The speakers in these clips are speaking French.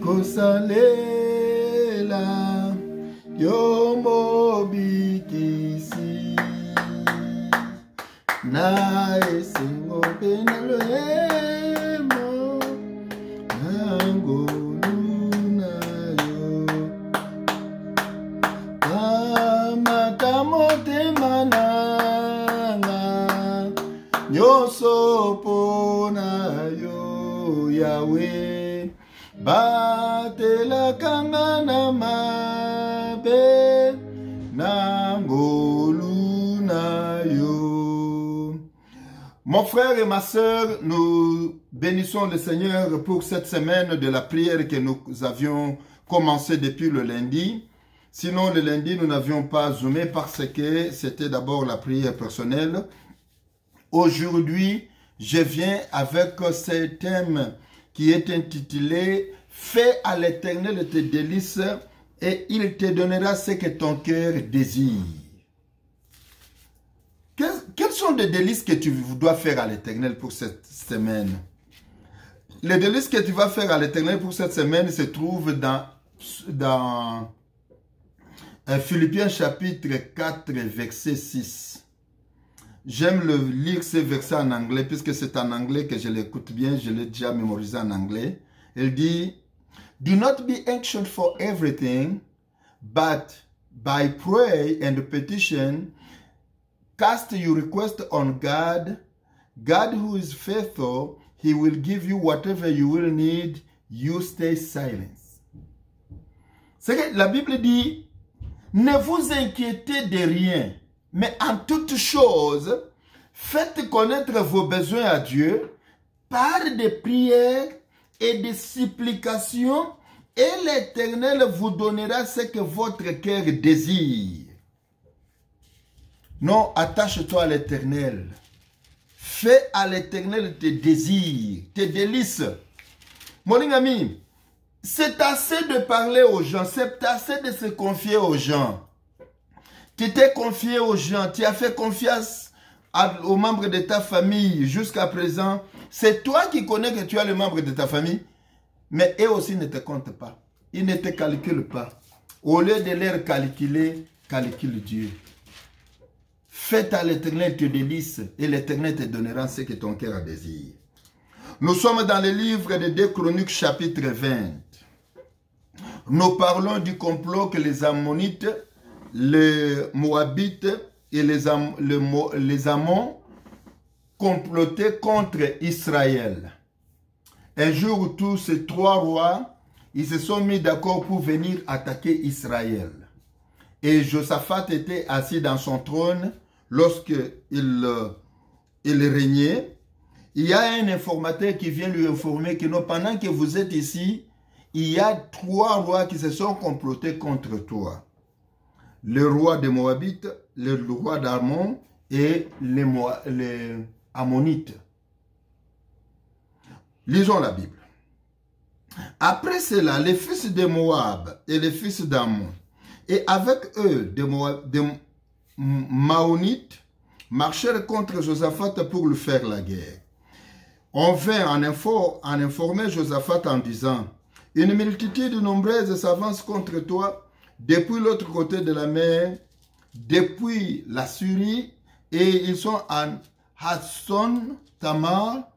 kosalela yo mobikisi na esengo pe na loemo na ngolu na yo amata motema nanga nyonso pona yo Yahweh batelaka nga na mabe na ngolu na yo. Mon frère et ma sœur, nous bénissons le Seigneur pour cette semaine de la prière que nous avions commencé depuis le lundi. Sinon, le lundi, nous n'avions pas zoomé parce que c'était d'abord la prière personnelle. Aujourd'hui, je viens avec ce thème qui est intitulé « Fais à l'Éternel tes délices et il te donnera ce que ton cœur désire. » Quels sont les délices que tu dois faire à l'Éternel pour cette semaine? Les délices que tu vas faire à l'Éternel pour cette semaine se trouvent dans Philippiens chapitre 4, verset 6. J'aime lire ce verset en anglais, puisque c'est en anglais que je l'écoute bien, je l'ai déjà mémorisé en anglais. Il dit, « Do not be anxious for everything, but by prayer and petition, cast your request on God. God who is faithful, He will give you whatever you will need. You stay silent. » C'est que la Bible dit, ne vous inquiétez de rien, mais en toutes choses, faites connaître vos besoins à Dieu par des prières et des supplications, et l'Éternel vous donnera ce que votre cœur désire. Non, attache-toi à l'Éternel. Fais à l'Éternel tes désirs, tes délices. Mon ami, c'est assez de parler aux gens, c'est assez de se confier aux gens. Tu t'es confié aux gens, tu as fait confiance aux membres de ta famille jusqu'à présent. C'est toi qui connais que tu as les membres de ta famille, mais eux aussi ne te comptent pas. Ils ne te calculent pas. Au lieu de les calculer, calcule Dieu. Fais à l'Éternel tes délices et l'Éternel te donnera ce que ton cœur a désir. Nous sommes dans le livre de 2 Chroniques chapitre 20. Nous parlons du complot que les Ammonites, les Moabites et les Ammons complotaient contre Israël. Un jour, tous ces trois rois, ils se sont mis d'accord pour venir attaquer Israël. Et Josaphat était assis dans son trône lorsqu'il régnait. Il y a un informateur qui vient lui informer que non, pendant que vous êtes ici, il y a trois rois qui se sont complotés contre toi. Le roi des Moabites, le roi d'Ammon et les Ammonites. Lisons la Bible. Après cela, les fils de Moab et les fils d'Ammon, et avec eux des Maonites, marchèrent contre Josaphat pour lui faire la guerre. On vint en informer Josaphat en disant, « Une multitude nombreuse s'avance contre toi depuis l'autre côté de la mer, depuis la Syrie, et ils sont en Hasson Tamar,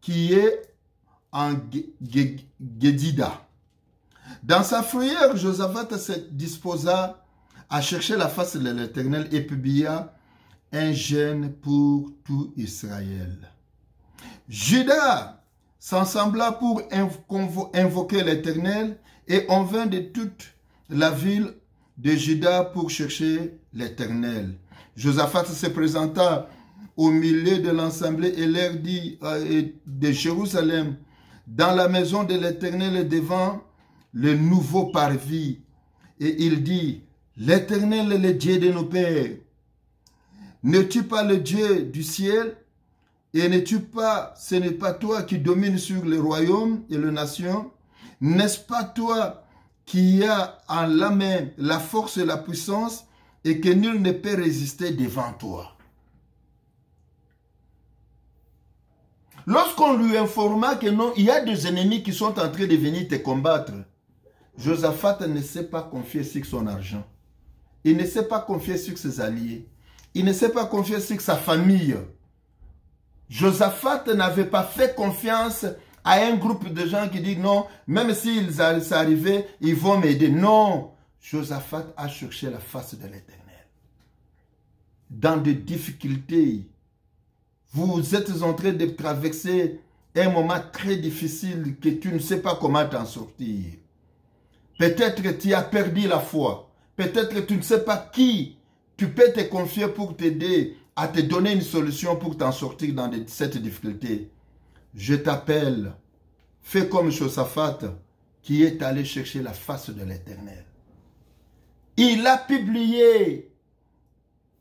qui est en Gedida. » Dans sa frayeur, Josaphat se disposa à chercher la face de l'Éternel et publia un jeûne pour tout Israël. Juda s'ensembla pour invoquer l'Éternel et on vint de toute la ville de Juda pour chercher l'Éternel. Josaphat se présenta au milieu de l'assemblée et leur dit de Jérusalem, dans la maison de l'Éternel devant le nouveau parvis. Et il dit, l'Éternel est le Dieu de nos pères. N'es-tu pas le Dieu du ciel? Et ce n'est pas toi qui domines sur les royaumes et les nations? N'est-ce pas toi qui as en la main la force et la puissance et que nul ne peut résister devant toi? Lorsqu'on lui informa que non, il y a des ennemis qui sont en train de venir te combattre, Josaphat ne s'est pas confié sur son argent. Il ne s'est pas confié sur ses alliés. Il ne s'est pas confié sur sa famille. Josaphat n'avait pas fait confiance à un groupe de gens qui disent non, même s'ils arrivaient, ils vont m'aider. Non, Josaphat a cherché la face de l'Éternel. Dans des difficultés, vous êtes en train de traverser un moment très difficile que tu ne sais pas comment t'en sortir. Peut-être que tu as perdu la foi. Peut-être que tu ne sais pas qui tu peux te confier pour t'aider à te donner une solution pour t'en sortir dans cette difficulté. Je t'appelle, fais comme Josaphat qui est allé chercher la face de l'Éternel. Il a publié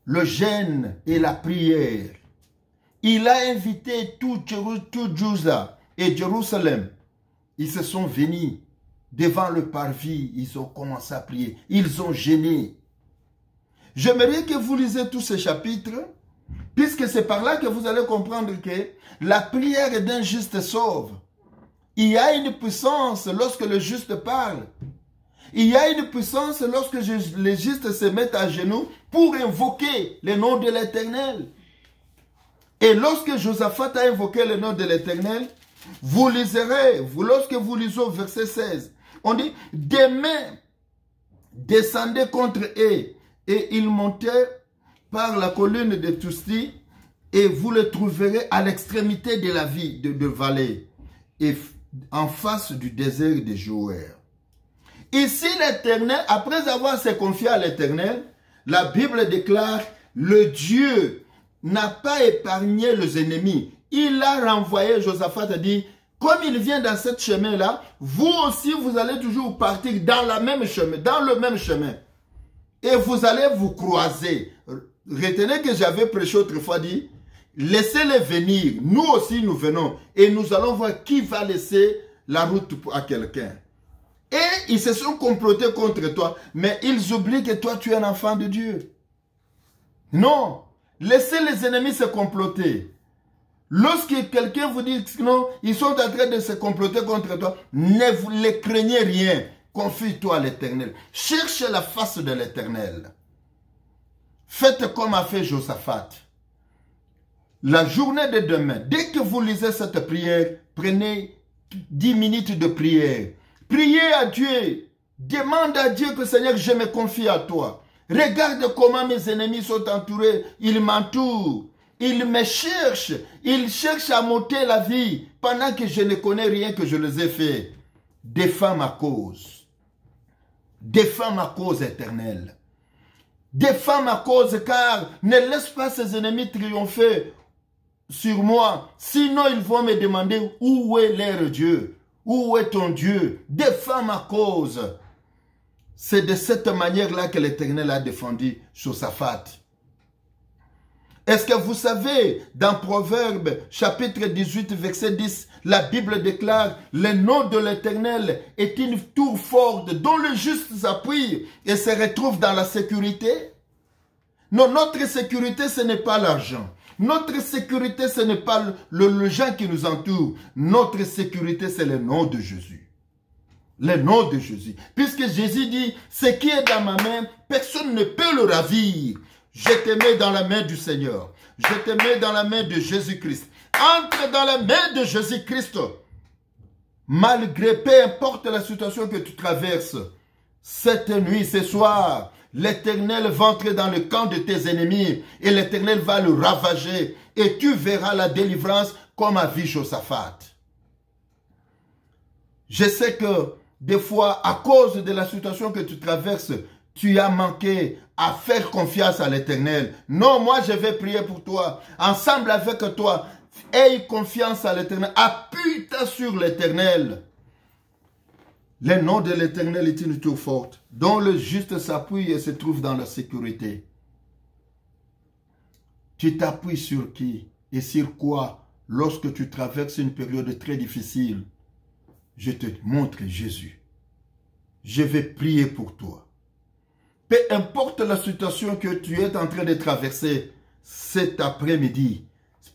le jeûne et la prière. Il a invité tout Juda et Jérusalem. Ils se sont venus devant le parvis, ils ont commencé à prier. Ils ont jeûné. J'aimerais que vous lisez tous ces chapitres, puisque c'est par là que vous allez comprendre que la prière d'un juste sauve. Il y a une puissance lorsque le juste parle. Il y a une puissance lorsque les justes se mettent à genoux pour invoquer le nom de l'Éternel. Et lorsque Josaphat a invoqué le nom de l'Éternel, vous liserez, lorsque vous lisez au verset 16, on dit, des mains descendaient contre eux et ils montaient par la colline de Tusti et vous le trouverez à l'extrémité de la ville de vallée et en face du désert de Joël. Ici l'Éternel, après avoir se confié à l'Éternel, la Bible déclare, le Dieu n'a pas épargné les ennemis. Il a renvoyé Josaphat et dit, comme il vient dans ce chemin-là, vous aussi vous allez toujours partir dans le même chemin. Et vous allez vous croiser. Retenez que j'avais prêché autrefois dit, laissez-les venir, nous aussi nous venons. Et nous allons voir qui va laisser la route à quelqu'un. Et ils se sont complotés contre toi, mais ils oublient que toi tu es un enfant de Dieu. Non, laissez les ennemis se comploter. Lorsque quelqu'un vous dit que non, ils sont en train de se comploter contre toi, ne les craignez rien. Confie-toi à l'Éternel. Cherche la face de l'Éternel. Faites comme a fait Josaphat. La journée de demain, dès que vous lisez cette prière, prenez 10 minutes de prière. Priez à Dieu. Demande à Dieu que Seigneur, je me confie à toi. Regarde comment mes ennemis sont entourés. Ils m'entourent. Ils me cherchent. Ils cherchent à m'ôter la vie pendant que je ne connais rien que je les ai fait. Défends ma cause. Défends ma cause éternelle. Défends ma cause car ne laisse pas ces ennemis triompher sur moi. Sinon ils vont me demander où est leur Dieu. Où est ton Dieu? Défends ma cause. C'est de cette manière-là que l'Éternel a défendu Josaphat. Est-ce que vous savez, dans Proverbes, chapitre 18, verset 10, la Bible déclare, le nom de l'Éternel est une tour forte dont le juste s'appuie et se retrouve dans la sécurité? Non, notre sécurité, ce n'est pas l'argent. Notre sécurité, ce n'est pas le gens qui nous entoure. Notre sécurité, c'est le nom de Jésus. Le nom de Jésus. Puisque Jésus dit, ce qui est dans ma main, personne ne peut le ravir. Je te mets dans la main du Seigneur. Je te mets dans la main de Jésus-Christ. Entre dans la main de Jésus-Christ. Malgré, peu importe la situation que tu traverses, cette nuit, ce soir, l'Éternel va entrer dans le camp de tes ennemis et l'Éternel va le ravager et tu verras la délivrance comme a vu Josaphat. Je sais que des fois, à cause de la situation que tu traverses, tu as manqué à faire confiance à l'Éternel. Non, moi je vais prier pour toi. Ensemble avec toi, aie confiance à l'Éternel. Appuie-toi sur l'Éternel. Le nom de l'Éternel est une tour forte, dont le juste s'appuie et se trouve dans la sécurité. Tu t'appuies sur qui et sur quoi lorsque tu traverses une période très difficile? Je te montre Jésus. Je vais prier pour toi. Peu importe la situation que tu es en train de traverser cet après-midi,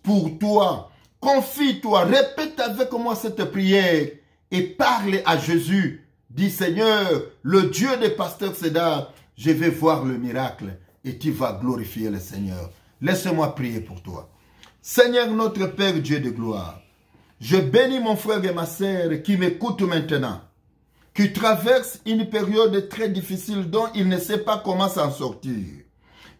pour toi, confie-toi, répète avec moi cette prière et parle à Jésus. Dis Seigneur, le Dieu des pasteurs Cédar, je vais voir le miracle et tu vas glorifier le Seigneur. Laisse-moi prier pour toi. Seigneur notre Père Dieu de gloire, je bénis mon frère et ma sœur qui m'écoutent maintenant, qui traverse une période très difficile dont il ne sait pas comment s'en sortir.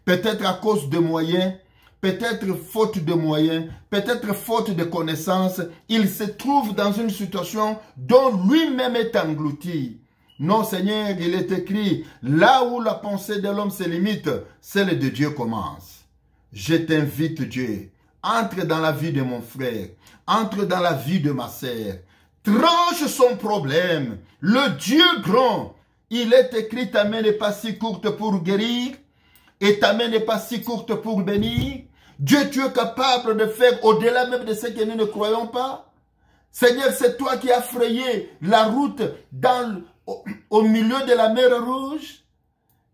Peut-être à cause de moyens, peut-être faute de moyens, peut-être faute de connaissances, il se trouve dans une situation dont lui-même est englouti. Non Seigneur, il est écrit, là où la pensée de l'homme se limite, celle de Dieu commence. Je t'invite Dieu, entre dans la vie de mon frère, entre dans la vie de ma sœur, tranche son problème. Le Dieu grand, il est écrit, ta main n'est pas si courte pour guérir et ta main n'est pas si courte pour bénir. Dieu, tu es capable de faire au-delà même de ce que nous ne croyons pas. Seigneur, c'est toi qui as frayé la route au milieu de la mer Rouge.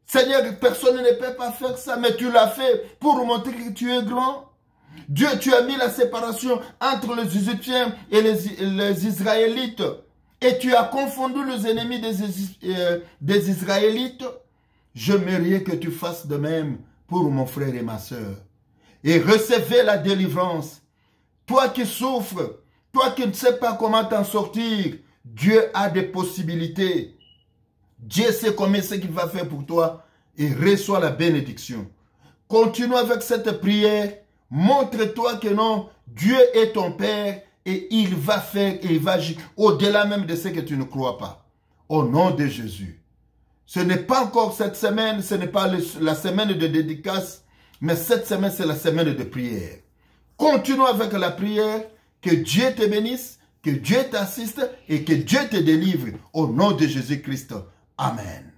Seigneur, personne ne peut pas faire ça, mais tu l'as fait pour montrer que tu es grand. Dieu, tu as mis la séparation entre les Égyptiens et les Israélites. Et tu as confondu les ennemis des Israélites. J'aimerais que tu fasses de même pour mon frère et ma soeur. Et recevez la délivrance. Toi qui souffres, toi qui ne sais pas comment t'en sortir, Dieu a des possibilités. Dieu sait combien ce qu'il va faire pour toi et reçois la bénédiction. Continue avec cette prière. Montre-toi que non, Dieu est ton Père et il va faire, il va agir au-delà même de ce que tu ne crois pas. Au nom de Jésus. Ce n'est pas encore cette semaine, ce n'est pas la semaine de dédicace, mais cette semaine c'est la semaine de prière. Continue avec la prière, que Dieu te bénisse, que Dieu t'assiste et que Dieu te délivre au nom de Jésus-Christ. Amen.